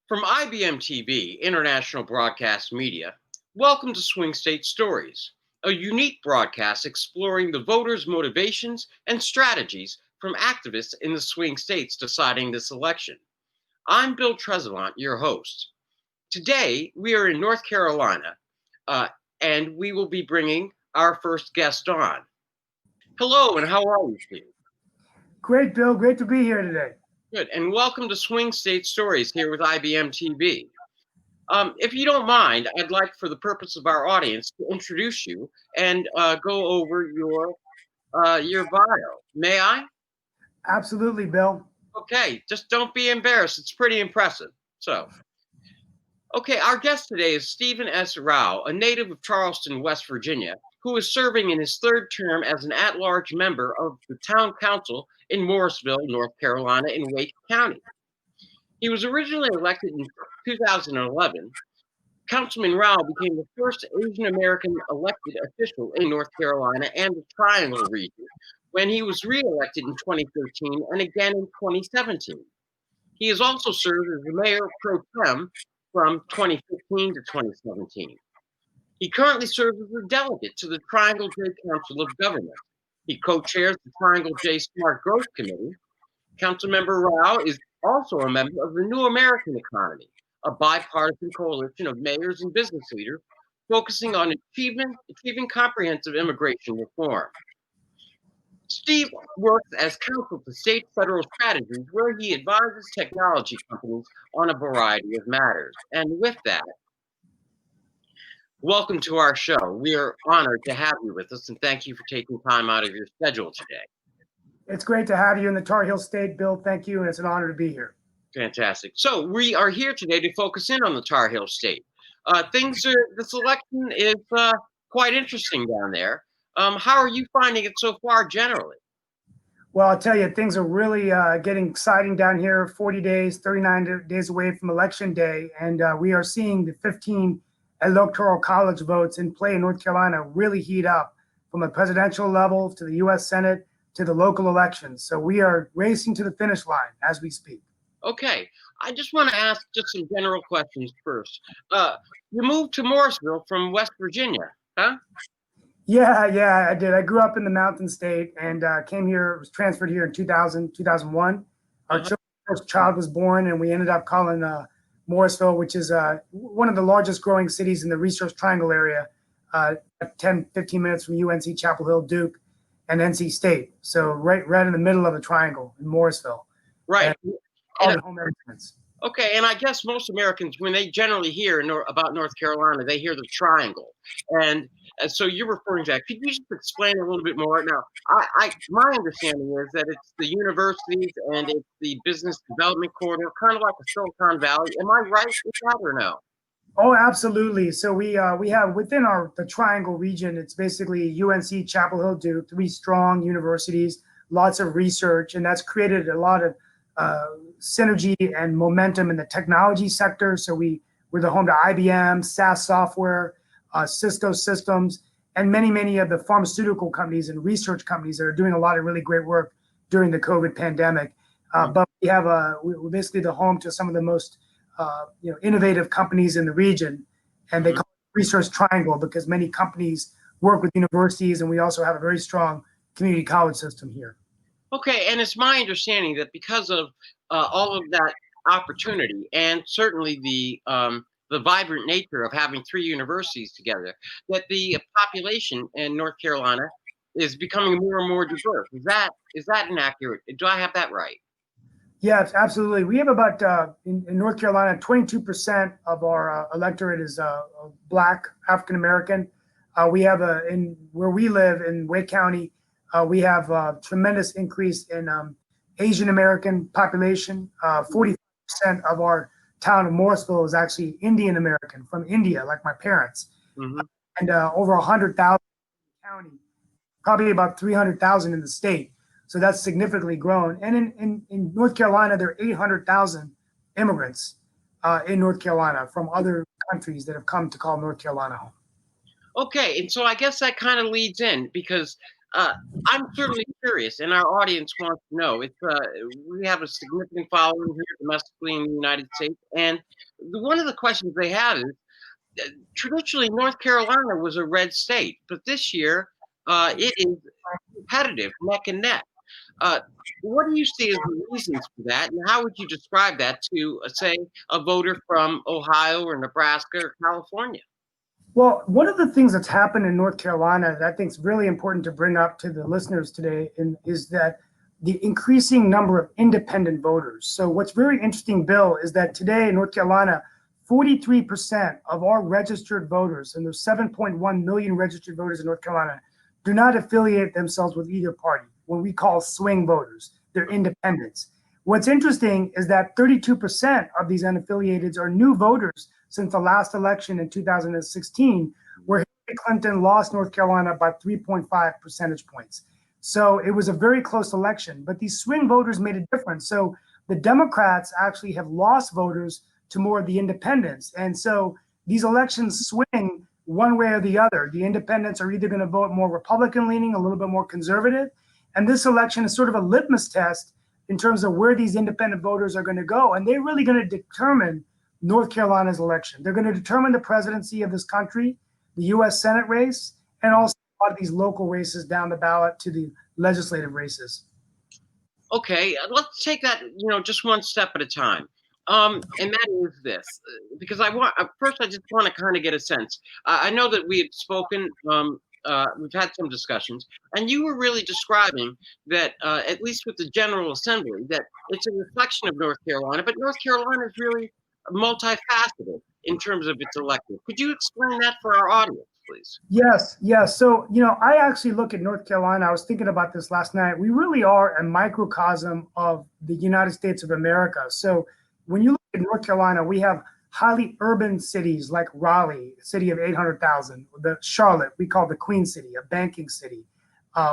From IBMTV, International Broadcast Media, welcome to Swing State Stories, a unique broadcast exploring the voters' motivations and strategies from activists in the swing states deciding this election. I'm Bill Trezevant, your host. Today, we are in North Carolina, and we will be bringing our first guest on. Hello, and how are you, Steve? Great, Bill. Great to be here today. Good, and welcome to Swing State Stories here with IBMTV. If you don't mind, I'd like, for the purpose of our audience, to introduce you and go over your bio. May I? Absolutely, Bill. Okay, just don't be embarrassed. It's pretty impressive. Okay, our guest today is Stephen S. Rao, a native of Charleston, West Virginia, who is serving in his third term as an at-large member of the town council in Morrisville, North Carolina, in Wake County. He was originally elected in 2011. Councilman Rao became the first Asian American elected official in North Carolina and the Triangle region when he was re-elected in 2013 and again in 2017. He has also served as the mayor pro tem from 2015 to 2017. He currently serves as a delegate to the Triangle J Council of Government. He co-chairs the Triangle J Smart Growth Committee. Councilmember Rao is also a member of the New American Economy, a bipartisan coalition of mayors and business leaders focusing on achieving comprehensive immigration reform. Steve works as counsel to state federal strategies where he advises technology companies on a variety of matters. And with that, welcome to our show. We are honored to have you with us, and thank you for taking time out of your schedule today. It's great to have you in the Tar Heel State, Bill. Thank you, and it's an honor to be here. Fantastic. So we are here today to focus in on the Tar Heel State. This election is quite interesting down there. How are you finding it so far generally? Well, I'll tell you, things are really getting exciting down here. 40 days, 39 days away from Election Day, and we are seeing the 15 electoral college votes in play in North Carolina really heat up from a presidential level to the U.S. Senate to the local elections. So we are racing to the finish line as we speak. Okay, I just want to ask just some general questions first. You moved to Morrisville from West Virginia, huh? Yeah, I did. I grew up in the Mountain State and came here, was transferred here in 2001. Our first child was born, and we ended up calling Morrisville, which is one of the largest growing cities in the Research Triangle area, 10, 15 minutes from UNC Chapel Hill, Duke, and NC State. So right in the middle of the triangle in Morrisville. Right. All home residents. Okay, and I guess most Americans, when they generally hear about North Carolina, they hear the triangle. And so you're referring to that. Could you just explain a little bit more? Now, my understanding is that it's the universities and it's the business development corridor, kind of like a Silicon Valley. Am I right with that or no? Oh, absolutely. So we have within the Triangle region, it's basically UNC, Chapel Hill, Duke, 3 strong universities, lots of research, and that's created a lot of synergy and momentum in the technology sector. So we're the home to IBM, SAS software, Cisco systems, and many of the pharmaceutical companies and research companies that are doing a lot of really great work during the COVID pandemic. But we're basically the home to some of the most innovative companies in the region, and they call it Research Triangle because many companies work with universities, and we also have a very strong community college system here. Okay, and it's my understanding that because of all of that opportunity and certainly the vibrant nature of having 3 universities together, that the population in North Carolina is becoming more and more diverse. Is that inaccurate? Do I have that right? Yes, absolutely. We have about, in North Carolina, 22% of our electorate is Black, African-American. We have where we live in Wake County, we have a tremendous increase in Asian American population. 40% of our town of Morrisville is actually Indian American from India, like my parents. And over 100,000 in the county, probably about 300,000 in the state. So that's significantly grown. And in North Carolina, there are 800,000 immigrants in North Carolina from other countries that have come to call North Carolina home. Okay, and so I guess that kind of leads in because Uh, I'm certainly curious, and our audience wants to know. We have a significant following here domestically in the United States, and one of the questions they have is traditionally North Carolina was a red state, but this year it is competitive, neck and neck. Uh, what do you see as the reasons for that, and how would you describe that to, say, a voter from Ohio or Nebraska or California? Well, one of the things that's happened in North Carolina that I think is really important to bring up to the listeners today is that the increasing number of independent voters. So what's very interesting, Bill, is that today in North Carolina, 43% of our registered voters, and there's 7.1 million registered voters in North Carolina, do not affiliate themselves with either party, what we call swing voters. They're independents. What's interesting is that 32% of these unaffiliateds are new voters since the last election in 2016, where Hillary Clinton lost North Carolina by 3.5 percentage points. So it was a very close election, but these swing voters made a difference. So the Democrats actually have lost voters to more of the independents. And so these elections swing one way or the other. The independents are either going to vote more Republican leaning, a little bit more conservative. And this election is sort of a litmus test in terms of where these independent voters are going to go. And they're really going to determine North Carolina's election. They're going to determine the presidency of this country, the U.S. Senate race, and also a lot of these local races down the ballot to the legislative races. Okay, let's take that, just one step at a time. And that is this, because first I just want to kind of get a sense. I know that we had spoken, we've had some discussions, and you were really describing that, at least with the General Assembly, that it's a reflection of North Carolina, but North Carolina is really multifaceted in terms of its electorate. Could you explain that for our audience, please? Yes, yes. So, I actually look at North Carolina. I was thinking about this last night. We really are a microcosm of the United States of America. So when you look at North Carolina, we have highly urban cities like Raleigh, a city of 800,000, the Charlotte, we call the Queen City, a banking city,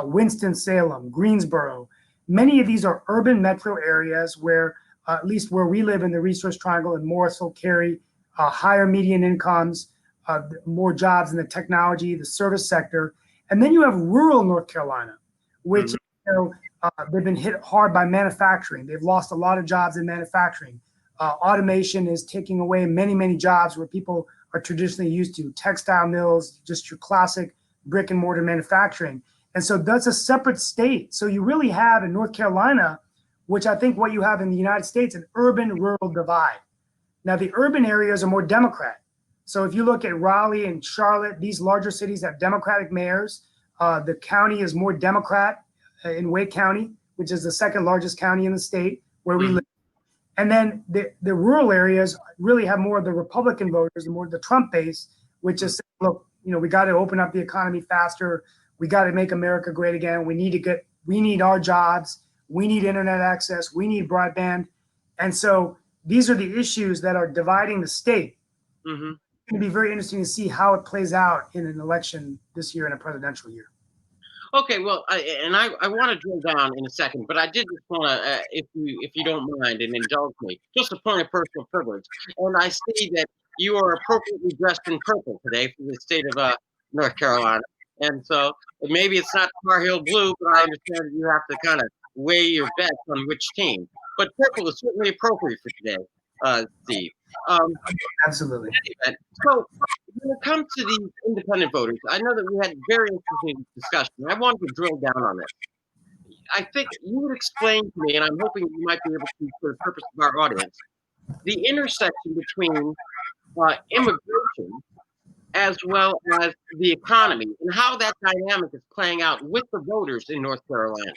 Winston-Salem, Greensboro. Many of these are urban metro areas where, at least where we live in the Resource Triangle and Morrisville, carry higher median incomes, more jobs in the technology, the service sector. And then you have rural North Carolina, which they've been hit hard by manufacturing. They've lost a lot of jobs in manufacturing. Automation is taking away many, many jobs where people are traditionally used to, textile mills, just your classic brick and mortar manufacturing. And so that's a separate state. So you really have in North Carolina, which I think what you have in the United States, an urban-rural divide. Now, the urban areas are more Democrat. So if you look at Raleigh and Charlotte, these larger cities have Democratic mayors. The county is more Democrat in Wake County, which is the second largest county in the state where we live. And then the rural areas really have more of the Republican voters, more of the Trump base, which is, look, we got to open up the economy faster. We got to make America great again. We need our jobs. We need internet access. We need broadband. And so these are the issues that are dividing the state. Mm-hmm. It's going to be very interesting to see how it plays out in an election this year, in a presidential year. Okay, well, I want to drill down in a second, but I did just want to, if you don't mind and indulge me, just a point of personal privilege. And I see that you are appropriately dressed in purple today for the state of North Carolina, and so maybe it's not Tar Heel blue, but I understand that you have to kind of weigh your bets on which team. But purple is certainly appropriate for today, Steve. Absolutely. So when it comes to these independent voters, I know that we had very interesting discussion. I wanted to drill down on this. I think you would explain to me, and I'm hoping you might be able to, for the purpose of our audience, the intersection between immigration as well as the economy and how that dynamic is playing out with the voters in North Carolina.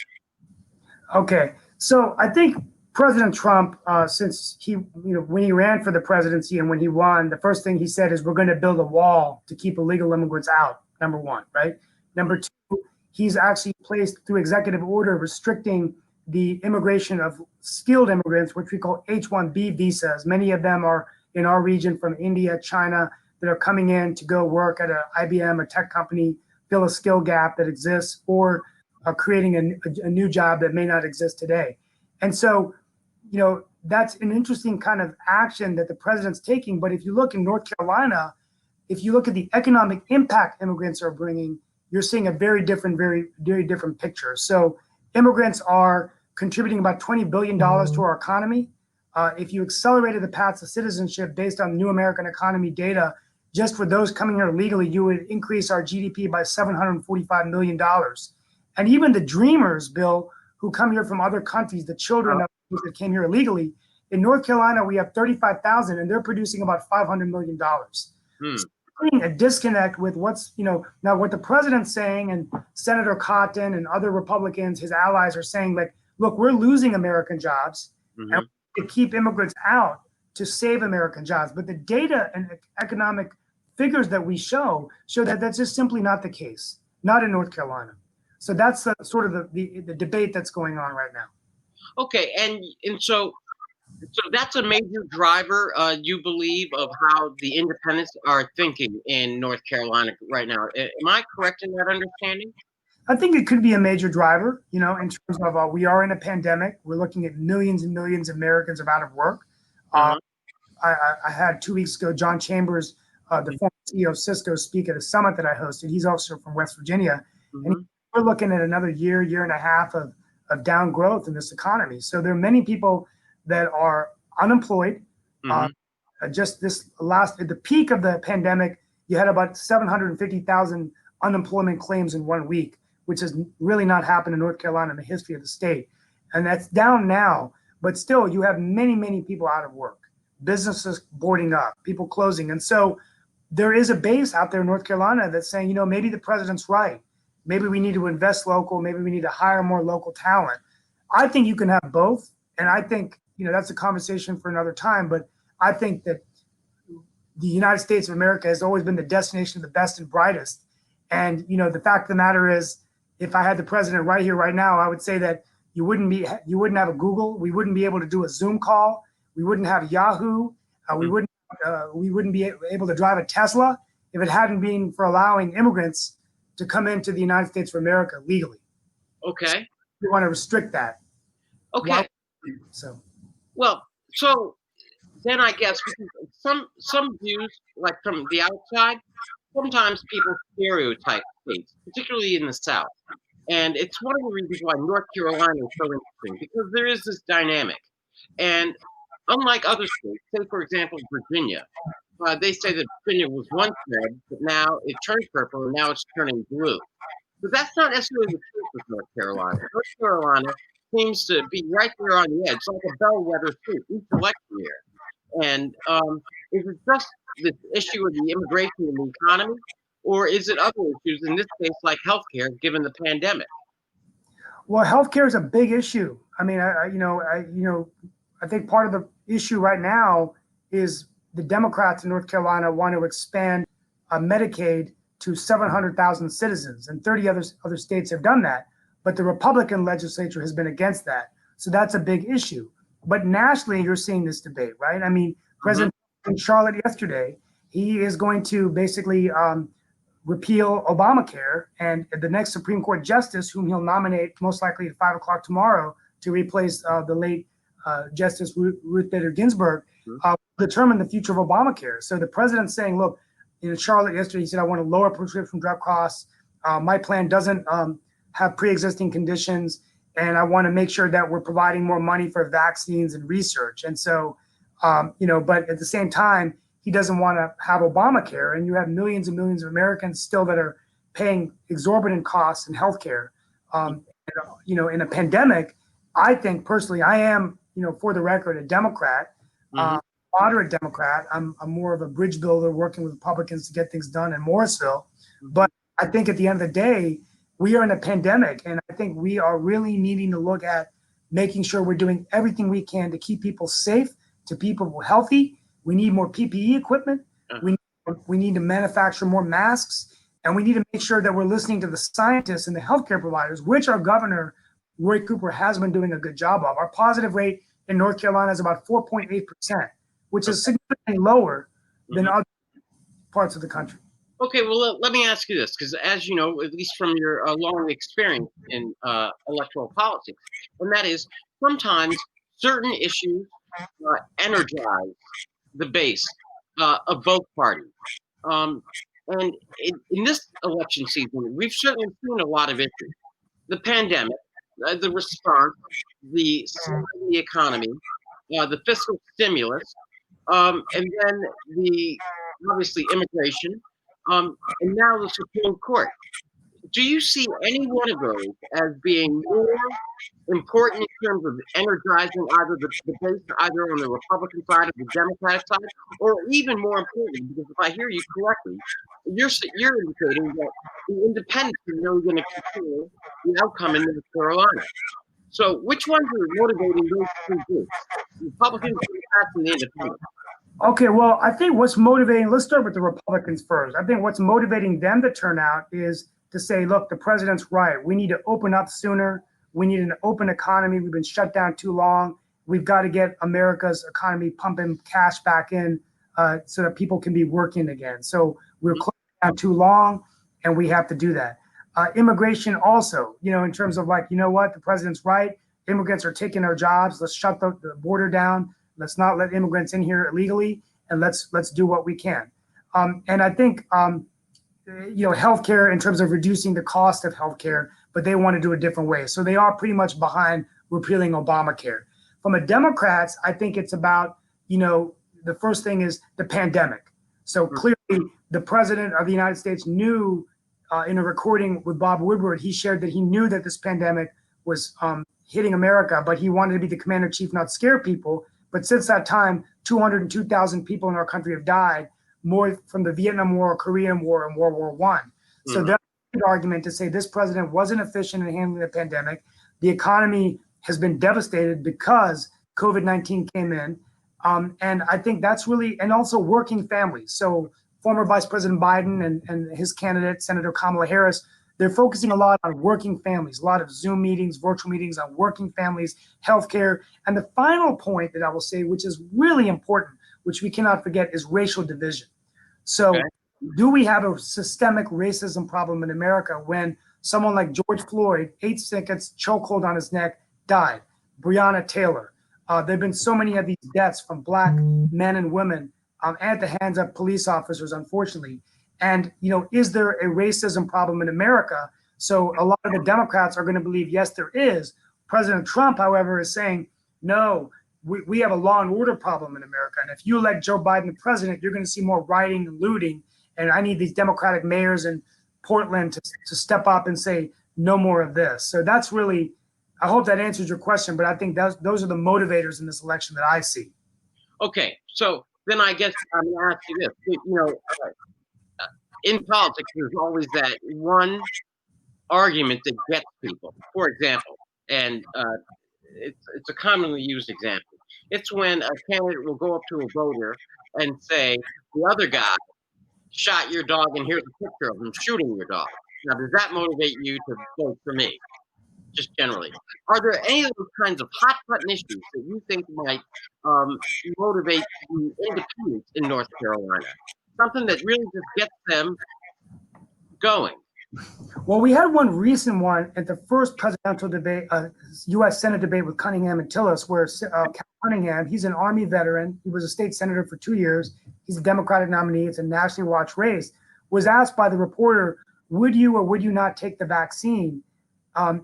Okay, so I think President Trump, since he, when he ran for the presidency and when he won, the first thing he said is we're going to build a wall to keep illegal immigrants out, number one, right? Number two, he's actually placed through executive order restricting the immigration of skilled immigrants, which we call H-1B visas. Many of them are in our region from India, China, that are coming in to go work at an IBM, a tech company, fill a skill gap that exists, or creating a new job that may not exist today. And so, that's an interesting kind of action that the president's taking. But if you look in North Carolina, if you look at the economic impact immigrants are bringing, you're seeing a very different, very different picture. So immigrants are contributing about $20 billion to our economy. If you accelerated the path to citizenship based on new American economy data, just for those coming here legally, you would increase our GDP by $745 million. And even the dreamers, Bill, who come here from other countries, the children of those that came here illegally, in North Carolina, we have 35,000 and they're producing about $500 million. So a disconnect with what's, now what the president's saying and Senator Cotton and other Republicans, his allies are saying, like, look, we're losing American jobs and we to keep immigrants out to save American jobs. But the data and economic figures that we show that that's just simply not the case, not in North Carolina. So that's sort of the debate that's going on right now. Okay, and so that's a major driver, you believe, of how the independents are thinking in North Carolina right now. Am I correct in that understanding? I think it could be a major driver, in terms of we are in a pandemic. We're looking at millions and millions of Americans are out of work. I had 2 weeks ago, John Chambers, the former CEO of Cisco, speak at a summit that I hosted. He's also from West Virginia. And we're looking at another year and a half of down growth in this economy. So there are many people that are unemployed. Just at the peak of the pandemic, you had about 750,000 unemployment claims in 1 week, which has really not happened in North Carolina in the history of the state. And that's down now, but still you have many, many people out of work, businesses boarding up, people closing. And so there is a base out there in North Carolina that's saying, maybe the president's right. Maybe we need to invest local. Maybe we need to hire more local talent. I think you can have both. And I think, that's a conversation for another time. But I think that the United States of America has always been the destination of the best and brightest. And, the fact of the matter is, if I had the president right here, right now, I would say that you wouldn't have a Google. We wouldn't be able to do a Zoom call. We wouldn't have Yahoo. We wouldn't be able to drive a Tesla if it hadn't been for allowing immigrants to come into the United States of America legally. Okay. So we want to restrict that. Okay. So then I guess some views, like from the outside, sometimes people stereotype states, particularly in the South. And it's one of the reasons why North Carolina is so interesting, because there is this dynamic. And unlike other states, say, for example, Virginia, they say that Virginia was once red, but now it turned purple, and now it's turning blue. But that's not necessarily the case with North Carolina. North Carolina seems to be right there on the edge, like a bellwether state each election year. And is it just this issue of the immigration and the economy, or is it other issues, in this case, like healthcare, given the pandemic? Well, healthcare is a big issue. I mean, I think part of the issue right now is the Democrats in North Carolina want to expand Medicaid to 700,000 citizens, and 30 other states have done that. But the Republican legislature has been against that. So that's a big issue. But nationally, you're seeing this debate, right? I mean, President in Charlotte yesterday, he is going to basically repeal Obamacare, and the next Supreme Court justice, whom he'll nominate most likely at 5 o'clock tomorrow to replace the late Justice Ruth Bader Ginsburg, determine the future of Obamacare. So the president's saying, look, in Charlotte yesterday, he said, I want to lower prescription drug costs. My plan doesn't have pre-existing conditions, and I want to make sure that we're providing more money for vaccines and research. And so, but at the same time, he doesn't want to have Obamacare, and you have millions and millions of Americans still that are paying exorbitant costs in healthcare. In a pandemic, I think personally, I am, for the record, a Democrat, moderate Democrat. I'm more of a bridge builder, working with Republicans to get things done in Morrisville. But I think at the end of the day, we are in a pandemic, and I think we are really needing to look at making sure we're doing everything we can to keep people safe, to keep people healthy. We need more PPE equipment. We need to manufacture more masks, and we need to make sure that we're listening to the scientists and the healthcare providers, which our governor, Roy Cooper, has been doing a good job of. Our positive rate in North Carolina is about 4.8%, which is significantly lower than other parts of the country. Okay, well, let me ask you this, because as you know, at least from your long experience in electoral politics, and that is sometimes certain issues energize the base of both parties. And in this election season, we've certainly seen a lot of issues. The pandemic, the response, the slide in the economy, the fiscal stimulus, and then the obviously immigration, and now the Supreme Court. Do you see any one of those as being more important in terms of energizing either the base, either on the Republican side or the Democratic side, or even more importantly, because if I hear you correctly, you're indicating that the independents are really going to control the outcome in North Carolina. So which ones are motivating those two groups, the Republicans, Democrats, and the independents? Okay, well, I think what's motivating, let's start with the Republicans first. I think what's motivating them to turn out is to say, look, the president's right. We need to open up sooner. We need an open economy. We've been shut down too long. We've got to get America's economy pumping cash back in so that people can be working again. So we're closed down too long, and we have to do that. Immigration also, in terms of like, you know what, the president's right. Immigrants are taking our jobs. Let's shut the border down. Let's not let immigrants in here illegally, and let's do what we can. And I think, healthcare in terms of reducing the cost of healthcare, but they want to do it a different way. So they are pretty much behind repealing Obamacare. From a Democrats, I think it's about, the first thing is the pandemic. So clearly the president of the United States knew in a recording with Bob Woodward, he shared that he knew that this pandemic was hitting America, but he wanted to be the commander in chief, not scare people. But since that time, 202,000 people in our country have died, more from the Vietnam War, Korean War, and World War I. So that's an argument to say this president wasn't efficient in handling the pandemic. The economy has been devastated because COVID-19 came in. And I think that's really, and also working families. So former Vice President Biden and his candidate, Senator Kamala Harris, they're focusing a lot on working families, a lot of Zoom meetings, virtual meetings on working families, healthcare. And the final point that I will say, which is really important, which we cannot forget, is racial division. So do we have a systemic racism problem in America when someone like George Floyd, 8 seconds, chokehold on his neck, died? Breonna Taylor. There have been so many of these deaths from Black men and women at the hands of police officers, unfortunately. And, is there a racism problem in America? So a lot of the Democrats are going to believe, yes, there is. President Trump, however, is saying, no, we have a law and order problem in America. And if you elect Joe Biden the president, you're going to see more rioting and looting. And I need these Democratic mayors in Portland to step up and say, no more of this. So that's really, I hope that answers your question, but I think those are the motivators in this election that I see. Okay, so then I guess I'm going to ask you this. In politics, there's always that one argument that gets people. For example, and it's a commonly used example. It's when a candidate will go up to a voter and say, the other guy shot your dog, and here's a picture of him shooting your dog. Now, does that motivate you to vote for me? Just generally, are there any of those kinds of hot button issues that you think might motivate the independents in North Carolina? Something that really just gets them going. Well, we had one recent one at the first presidential debate, U.S. Senate debate with Cunningham and Tillis, where Cunningham, he's an Army veteran. He was a state senator for 2 years. He's a Democratic nominee. It's a nationally watched race. Was asked by the reporter, would you or would you not take the vaccine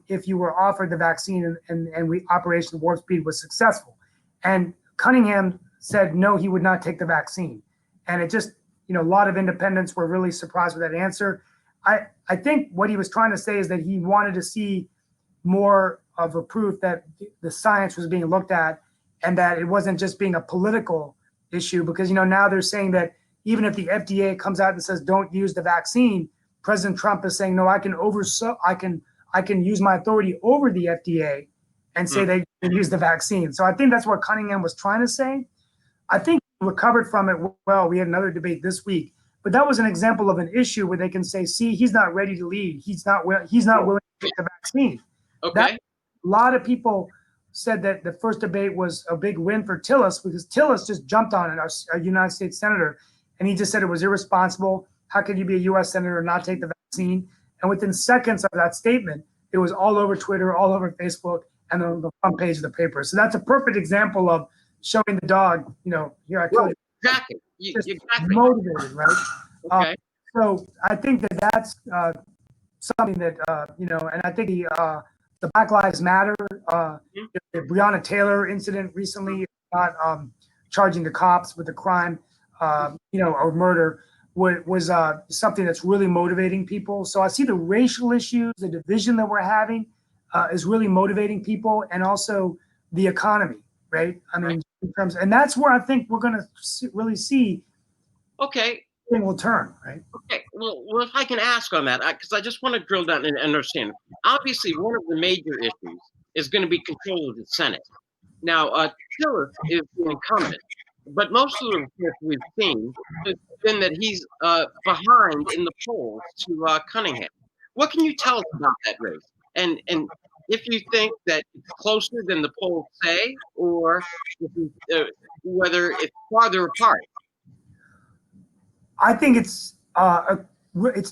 if you were offered the vaccine and Operation Warp Speed was successful? And Cunningham said, no, he would not take the vaccine. And it just, a lot of independents were really surprised with that answer. I think what he was trying to say is that he wanted to see more of a proof that the science was being looked at and that it wasn't just being a political issue, because, now they're saying that even if the FDA comes out and says, don't use the vaccine, President Trump is saying, no, I can use my authority over the FDA and say they can use the vaccine. So I think that's what Cunningham was trying to say. I think he recovered from it well. We had another debate this week, but that was an example of an issue where they can say, see, he's not ready to lead. He's not willing to take the vaccine. Okay. A lot of people said that the first debate was a big win for Tillis because Tillis just jumped on it, our United States senator, and he just said it was irresponsible. How could you be a U.S. senator and not take the vaccine? And within seconds of that statement, it was all over Twitter, all over Facebook, and on the front page of the paper. So that's a perfect example of showing the dog, here I killed you. Exactly. Exactly. Motivated, right? Okay. So I think that that's something that and I think the Black Lives Matter, the Breonna Taylor incident recently, not charging the cops with the crime, or murder, was something that's really motivating people. So I see the racial issues, the division that we're having, is really motivating people, and also the economy, right? I mean, in terms, and that's where I think we're going to really see. Okay. Thing will turn, right? Okay. Well, if I can ask on that, because I just want to drill down and understand. Obviously, one of the major issues is going to be control of the Senate. Now, Tillis is the incumbent, but most of the reports we've seen has been that he's behind in the polls to Cunningham. What can you tell us about that race? And if you think that it's closer than the polls say, or if whether it's farther apart? I think it's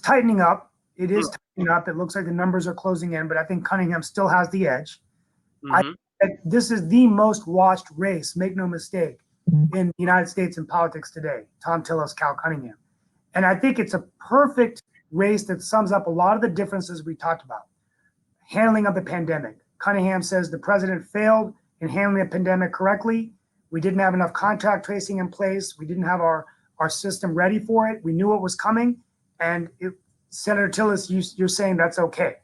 tightening up. It is tightening up. It looks like the numbers are closing in, but I think Cunningham still has the edge. This is the most watched race, make no mistake, in the United States in politics today. Tom Tillis, Cal Cunningham. And I think it's a perfect race that sums up a lot of the differences we talked about. Handling of the pandemic. Cunningham says the president failed in handling the pandemic correctly. We didn't have enough contact tracing in place. We didn't have our system ready for it. We knew it was coming. And Senator Tillis, you're saying that's okay.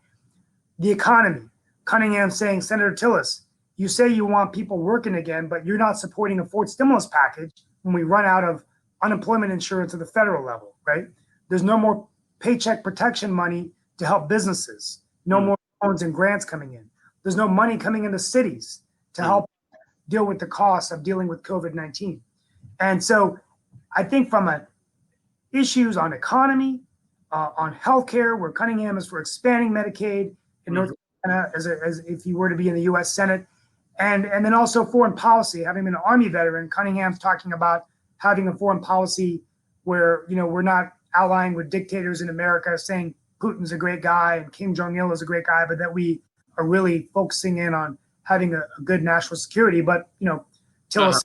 The economy. Cunningham saying, Senator Tillis, you say you want people working again, but you're not supporting a fourth stimulus package when we run out of unemployment insurance at the federal level, right? There's no more paycheck protection money to help businesses. No more loans and grants coming in. There's no money coming into cities to help deal with the costs of dealing with COVID-19. And so I think from issues on economy, on healthcare, where Cunningham is for expanding Medicaid in North Carolina as if he were to be in the U.S. Senate, and then also foreign policy. Having been an Army veteran, Cunningham's talking about having a foreign policy where we're not allying with dictators in America, saying Putin's a great guy and Kim Jong-il is a great guy, but that we are really focusing in on having a good national security. But Tillis,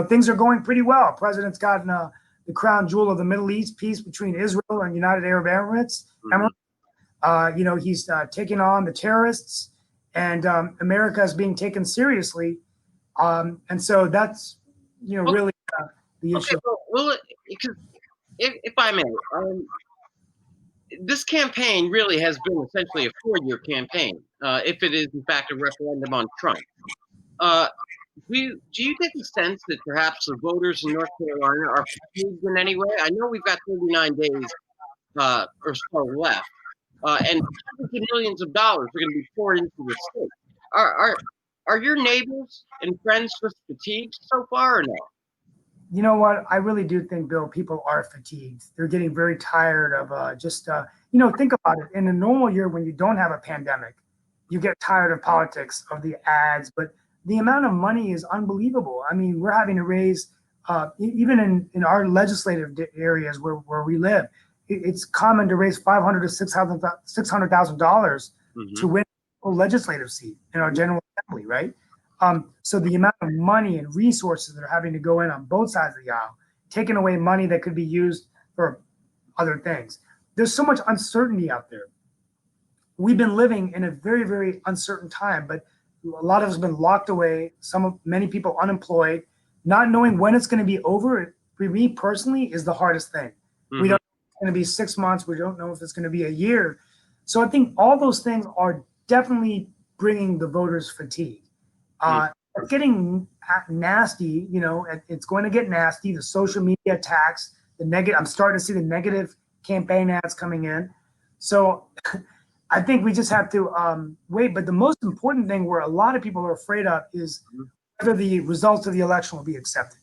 things are going pretty well. President's gotten the crown jewel of the Middle East, peace between Israel and United Arab Emirates. He's taking on the terrorists, and America is being taken seriously. And so that's really the issue. Well, if I may, this campaign really has been essentially a 4-year campaign, if it is in fact a referendum on Trump. Do you get the sense that perhaps the voters in North Carolina are fatigued in any way? I know we've got 39 days or so left, and hundreds of millions of dollars are going to be poured into the state. Are your neighbors and friends just fatigued so far, or no? You know what? I really do think, Bill, people are fatigued. They're getting very tired of think about it. In a normal year when you don't have a pandemic, you get tired of politics, of the ads, but the amount of money is unbelievable. I mean, we're having to raise, even in our legislative areas where we live, it's common to raise $500,000 to $600,000 to win a legislative seat in our General Assembly, right? So the amount of money and resources that are having to go in on both sides of the aisle, taking away money that could be used for other things. There's so much uncertainty out there. We've been living in a very, very uncertain time, but a lot of us have been locked away. Many people unemployed, not knowing when it's going to be over. For me personally, is the hardest thing. We don't know if it's going to be 6 months. We don't know if it's going to be a year. So I think all those things are definitely bringing the voters fatigue. It's getting nasty. It's going to get nasty. The social media attacks, I'm starting to see the negative campaign ads coming in. So I think we just have to wait. But the most important thing where a lot of people are afraid of is whether the results of the election will be accepted.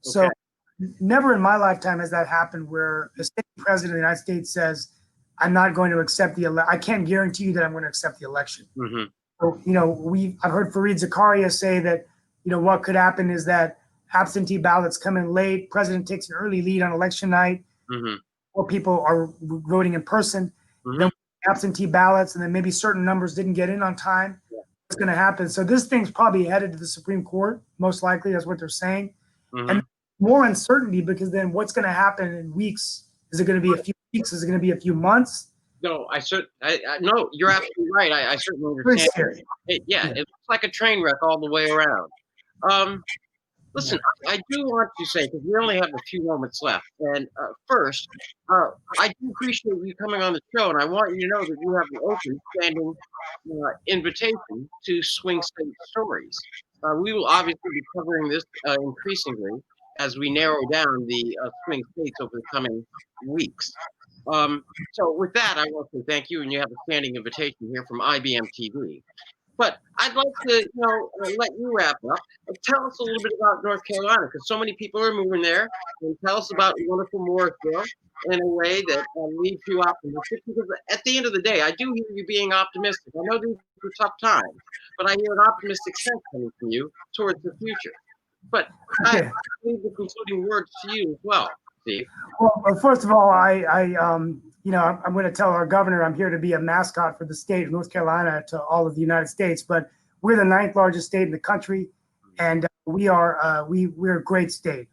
So never in my lifetime has that happened where a state president of the United States says, I'm not going to accept the election. I can't guarantee you that I'm going to accept the election. So, I've heard Fareed Zakaria say that, what could happen is that absentee ballots come in late, president takes an early lead on election night, or people are voting in person, then absentee ballots, and then maybe certain numbers didn't get in on time. What's going to happen? So this thing's probably headed to the Supreme Court, most likely. That's what they're saying. And more uncertainty, because then what's going to happen in weeks? Is it going to be a few weeks? Is it going to be a few months? No, no, you're absolutely right. I certainly Very understand. scary. Yeah, Yeah. it looks like a train wreck all the way around. Um, Listen, I do want to say, because we only have a few moments left, and first, I do appreciate you coming on the show, and I want you to know that you have an open, standing invitation to Swing State Stories. We will obviously be covering this increasingly as we narrow down the swing states over the coming weeks. Um, so with that, I want to thank you, and you have a standing invitation here from IBM TV. But I'd like to, let you wrap up. Tell us a little bit about North Carolina, because so many people are moving there. And tell us about wonderful Morrisville in a way that leaves you optimistic. Because at the end of the day, I do hear you being optimistic. I know these are tough times, but I hear an optimistic sense coming from you towards the future. But I Okay. leave the concluding words to you as well, Steve. Well, first of all, I'm going to tell our governor I'm here to be a mascot for the state of North Carolina to all of the United States. But we're the ninth largest state in the country, and we're a great state.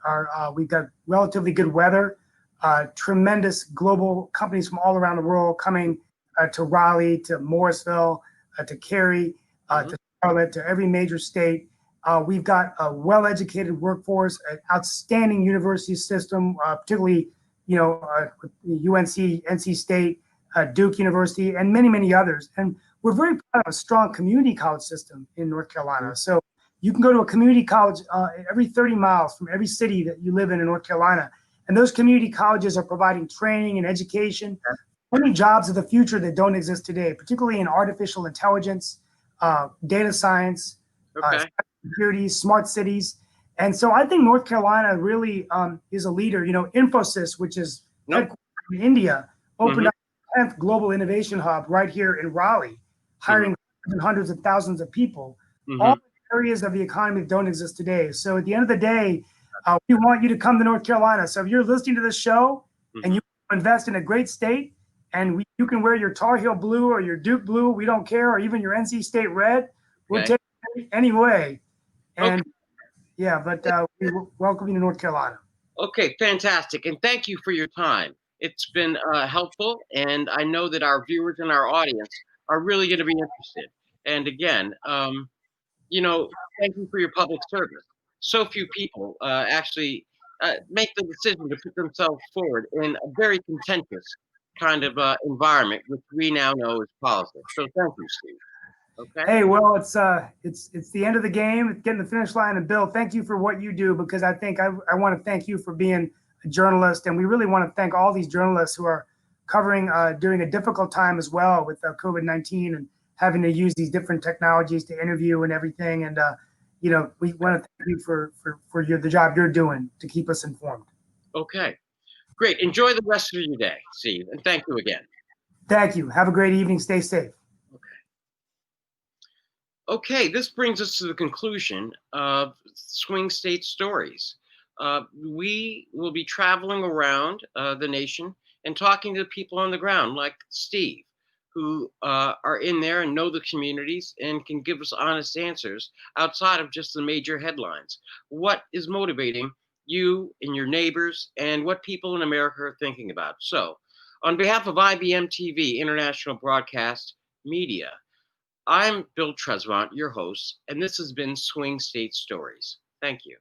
We've got relatively good weather, tremendous global companies from all around the world coming to Raleigh, to Morrisville, to Cary, to Charlotte, to every major state. We've got a well-educated workforce, an outstanding university system, particularly, UNC, NC State, Duke University, and many, many others. And we're very proud of a strong community college system in North Carolina. So you can go to a community college every 30 miles from every city that you live in North Carolina. And those community colleges are providing training and education, many jobs of the future that don't exist today, particularly in artificial intelligence, data science, Okay. security, smart cities. And so I think North Carolina really is a leader. Infosys, which is headquartered in India, opened up the 10th Global Innovation Hub right here in Raleigh, hiring hundreds of thousands of people, all areas of the economy that don't exist today. So at the end of the day, we want you to come to North Carolina. So if you're listening to this show and you invest in a great state, and you can wear your Tar Heel blue or your Duke blue, we don't care, or even your NC State red, we'll take it anyway. And but we welcome you to North Carolina. Okay, fantastic. And thank you for your time. It's been helpful, and I know that our viewers and our audience are really going to be interested. And again, thank you for your public service. So few people actually make the decision to put themselves forward in a very contentious kind of environment, which we now know is politics. So thank you, Steve. Okay. Hey, well, it's the end of the game. It's getting the finish line. And Bill, thank you for what you do, because I think I want to thank you for being a journalist, and we really want to thank all these journalists who are covering during a difficult time as well with COVID-19 and having to use these different technologies to interview and everything. And we want to thank you for the job you're doing to keep us informed. Okay, great. Enjoy the rest of your day, Steve, and thank you again. Thank you. Have a great evening. Stay safe. Okay, this brings us to the conclusion of Swing State Stories. We will be traveling around the nation and talking to people on the ground like Steve, who are in there and know the communities and can give us honest answers outside of just the major headlines. What is motivating you and your neighbors, and what people in America are thinking about? So, on behalf of IBM TV, International Broadcast Media, I'm Bill Trezevant, your host, and this has been Swing State Stories. Thank you.